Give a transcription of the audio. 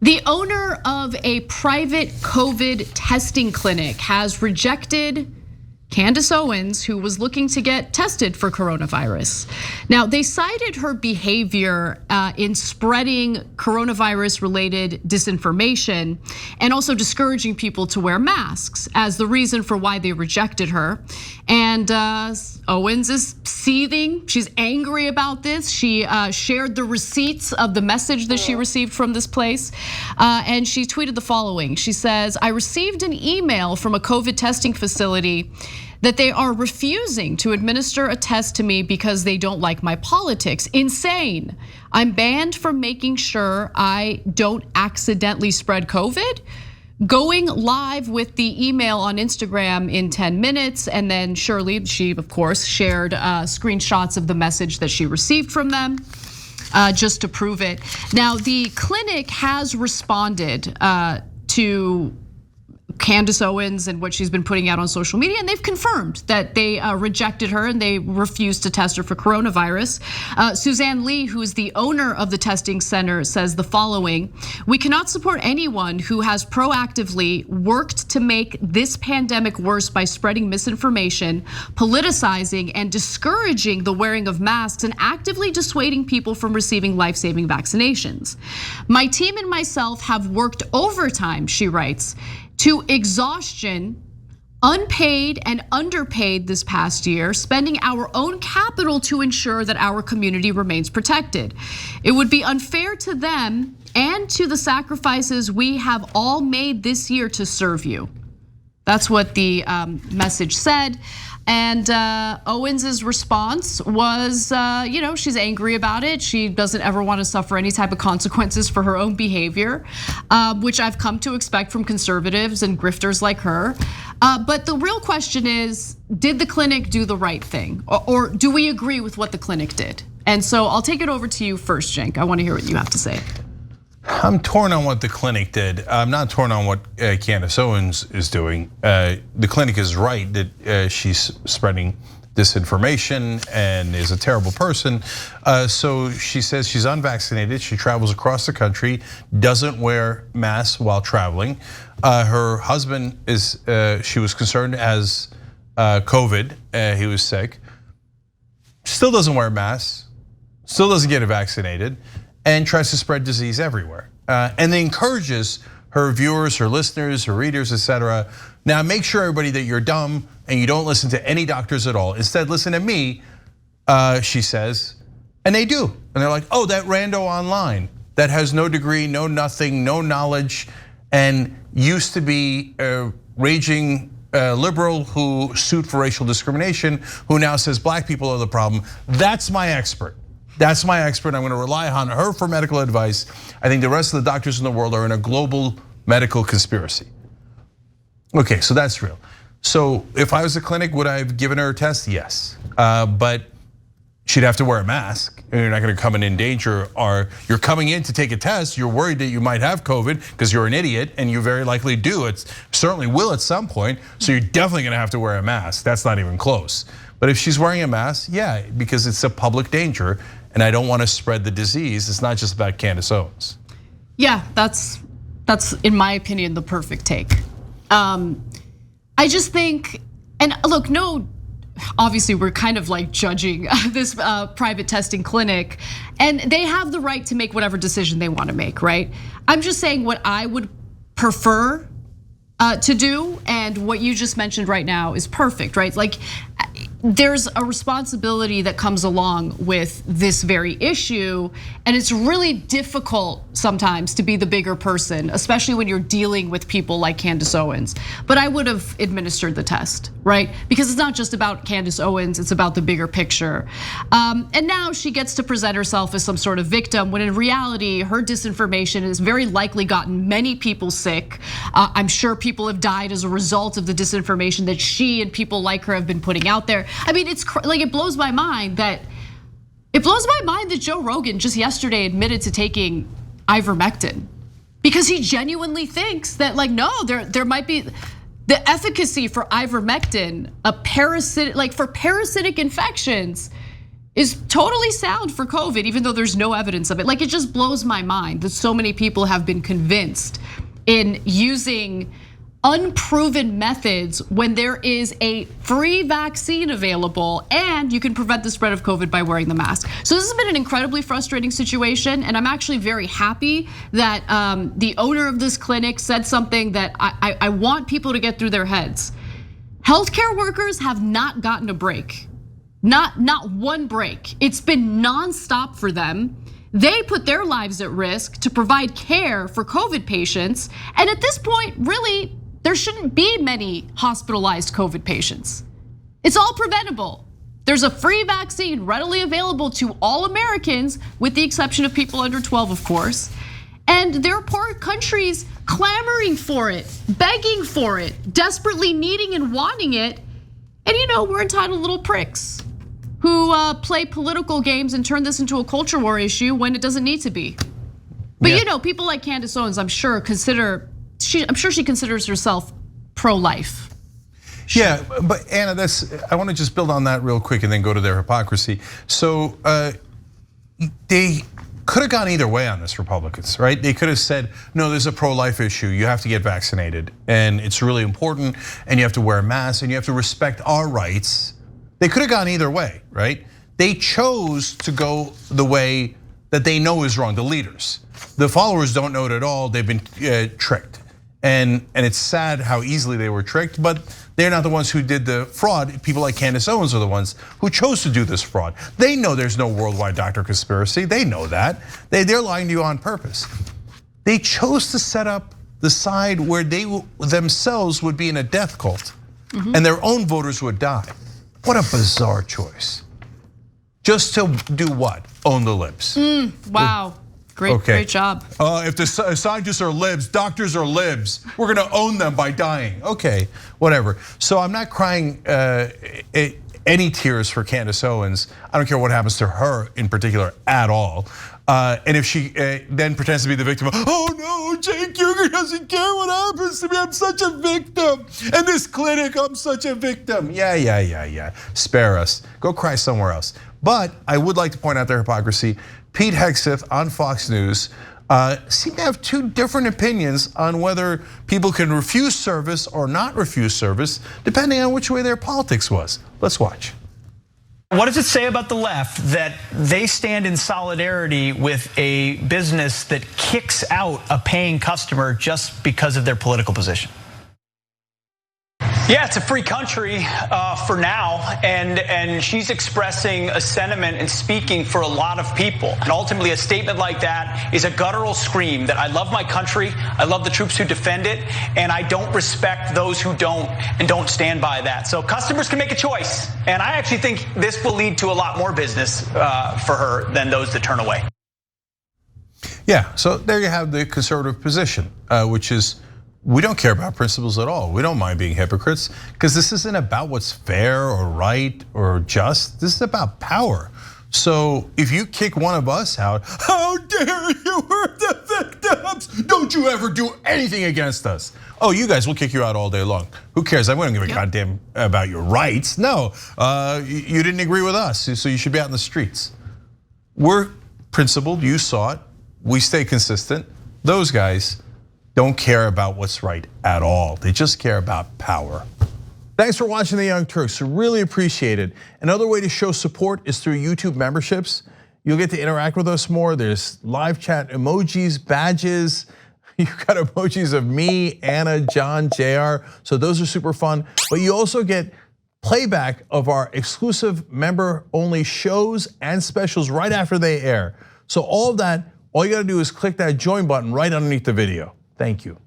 The owner of a private COVID testing clinic has rejected Candace Owens, who was looking to get tested for coronavirus. Now, they cited her behavior in spreading coronavirus-related disinformation and also discouraging people to wear masks as the reason for why they rejected her. And Owens is seething. She's angry about this. She shared the receipts of the message that she received from this place. And she tweeted the following. She says, "I received an email from a COVID testing facility that they are refusing to administer a test to me because they don't like my politics. Insane. I'm banned from making sure I don't accidentally spread COVID." Going live with the email on Instagram in 10 minutes. And then Shirley, she of course shared screenshots of the message that she received from them just to prove it. Now, the clinic has responded to Candace Owens and what she's been putting out on social media, and they've confirmed that they rejected her and they refused to test her for coronavirus. Suzanne Lee, who is the owner of the testing center, says the following: "We cannot support anyone who has proactively worked to make this pandemic worse by spreading misinformation, politicizing, and discouraging the wearing of masks and actively dissuading people from receiving life-saving vaccinations. My team and myself have worked overtime," she writes, "to exhaustion, unpaid and underpaid this past year, spending our own capital to ensure that our community remains protected. It would be unfair to them and to the sacrifices we have all made this year to serve you." That's what the message said. And Owens's response was, she's angry about it. She doesn't ever want to suffer any type of consequences for her own behavior, which I've come to expect from conservatives and grifters like her. But the real question is, did the clinic do the right thing? Or do we agree with what the clinic did? And so I'll take it over to you first, Cenk. I want to hear what you have to say. I'm torn on what the clinic did. I'm not torn on what Candace Owens is doing. The clinic is right that she's spreading disinformation and is a terrible person. So she says she's unvaccinated. She travels across the country, doesn't wear masks while traveling. Her husband she was concerned as COVID, he was sick. Still doesn't wear masks, still doesn't get vaccinated, and tries to spread disease everywhere. And then encourages her viewers, her listeners, her readers, etc. Now make sure everybody that you're dumb and you don't listen to any doctors at all. Instead, listen to me, she says, and they do. And they're like, oh, that rando online that has no degree, no nothing, no knowledge, and used to be a raging liberal who sued for racial discrimination, who now says black people are the problem. That's my expert. That's my expert. I'm going to rely on her for medical advice. I think the rest of the doctors in the world are in a global medical conspiracy. Okay, so that's real. So if I was a clinic, would I have given her a test? Yes, but she'd have to wear a mask. And you're not going to come in danger, or you're coming in to take a test. You're worried that you might have COVID because you're an idiot, and you very likely do. It certainly will at some point. So you're definitely going to have to wear a mask. That's not even close. But if she's wearing a mask, yeah, because it's a public danger. And I don't want to spread the disease. It's not just about Candace Owens. Yeah, that's in my opinion the perfect take. I just think, and look, no, obviously we're kind of like judging this private testing clinic, and they have the right to make whatever decision they want to make, right? I'm just saying what I would prefer to do, and what you just mentioned right now is perfect, right? Like, there's a responsibility that comes along with this very issue, and it's really difficult sometimes to be the bigger person, especially when you're dealing with people like Candace Owens. But I would have administered the test, right? Because it's not just about Candace Owens, it's about the bigger picture. And now she gets to present herself as some sort of victim, when in reality, her disinformation has very likely gotten many people sick. I'm sure people have died as a result of the disinformation that she and people like her have been putting out there. I mean, it's like, it blows my mind that Joe Rogan just yesterday admitted to taking ivermectin, because he genuinely thinks that, like, no, there might be the efficacy for ivermectin, a parasitic, like for parasitic infections, is totally sound for COVID, even though there's no evidence of it. Like, it just blows my mind that so many people have been convinced in using unproven methods when there is a free vaccine available and you can prevent the spread of COVID by wearing the mask. So this has been an incredibly frustrating situation, and I'm actually very happy that the owner of this clinic said something that I want people to get through their heads. Healthcare workers have not gotten a break, not one break. It's been nonstop for them. They put their lives at risk to provide care for COVID patients, and at this point, really, there shouldn't be many hospitalized COVID patients. It's all preventable. There's a free vaccine readily available to all Americans, with the exception of people under 12, of course. And there are poor countries clamoring for it, begging for it, desperately needing and wanting it. And we're entitled little pricks who play political games and turn this into a culture war issue when it doesn't need to be. But people like Candace Owens, I'm sure she considers herself pro-life. Yeah, but Anna, I want to just build on that real quick and then go to their hypocrisy. So they could have gone either way on this, Republicans, right? They could have said, no, there's a pro-life issue. You have to get vaccinated, and it's really important, and you have to wear a mask, and you have to respect our rights. They could have gone either way, right? They chose to go the way that they know is wrong, the leaders. The followers don't know it at all. They've been tricked. And it's sad how easily they were tricked, but they're not the ones who did the fraud. People like Candace Owens are the ones who chose to do this fraud. They know there's no worldwide doctor conspiracy. They know that. They're lying to you on purpose. They chose to set up the side where they themselves would be in a death cult, and their own voters would die. What a bizarre choice. Just to do what? Own the libs. Wow. Great job. If the scientists are libs, doctors are libs, we're gonna own them by dying. Okay, whatever. So I'm not crying any tears for Candace Owens. I don't care what happens to her in particular at all. And if she then pretends to be the victim of, oh no, Cenk Uygur doesn't care what happens to me, I'm such a victim. And this clinic, I'm such a victim. Yeah. Spare us, go cry somewhere else. But I would like to point out their hypocrisy. Pete Hegseth on Fox News seemed to have two different opinions on whether people can refuse service or not refuse service, depending on which way their politics was. Let's watch. What does it say about the left that they stand in solidarity with a business that kicks out a paying customer just because of their political position? Yeah, it's a free country for now, and she's expressing a sentiment and speaking for a lot of people. And ultimately, a statement like that is a guttural scream that I love my country, I love the troops who defend it, and I don't respect those who don't and don't stand by that. So customers can make a choice, and I actually think this will lead to a lot more business for her than those that turn away. Yeah, so there you have the conservative position, which is, we don't care about principles at all. We don't mind being hypocrites, because this isn't about what's fair or right or just. This is about power. So if you kick one of us out, how dare you, we're the victims. Don't you ever do anything against us. Oh, you guys will kick you out all day long. Who cares? I wouldn't give a goddamn about your rights. No, you didn't agree with us, so you should be out in the streets. We're principled, you saw it. We stay consistent. Those guys don't care about what's right at all. They just care about power. Thanks for watching The Young Turks, really appreciate it. Another way to show support is through YouTube memberships. You'll get to interact with us more. There's live chat emojis, badges. You've got emojis of me, Anna, John, JR, so those are super fun. But you also get playback of our exclusive member-only shows and specials right after they air. So all of that, all you gotta do is click that join button right underneath the video. Thank you.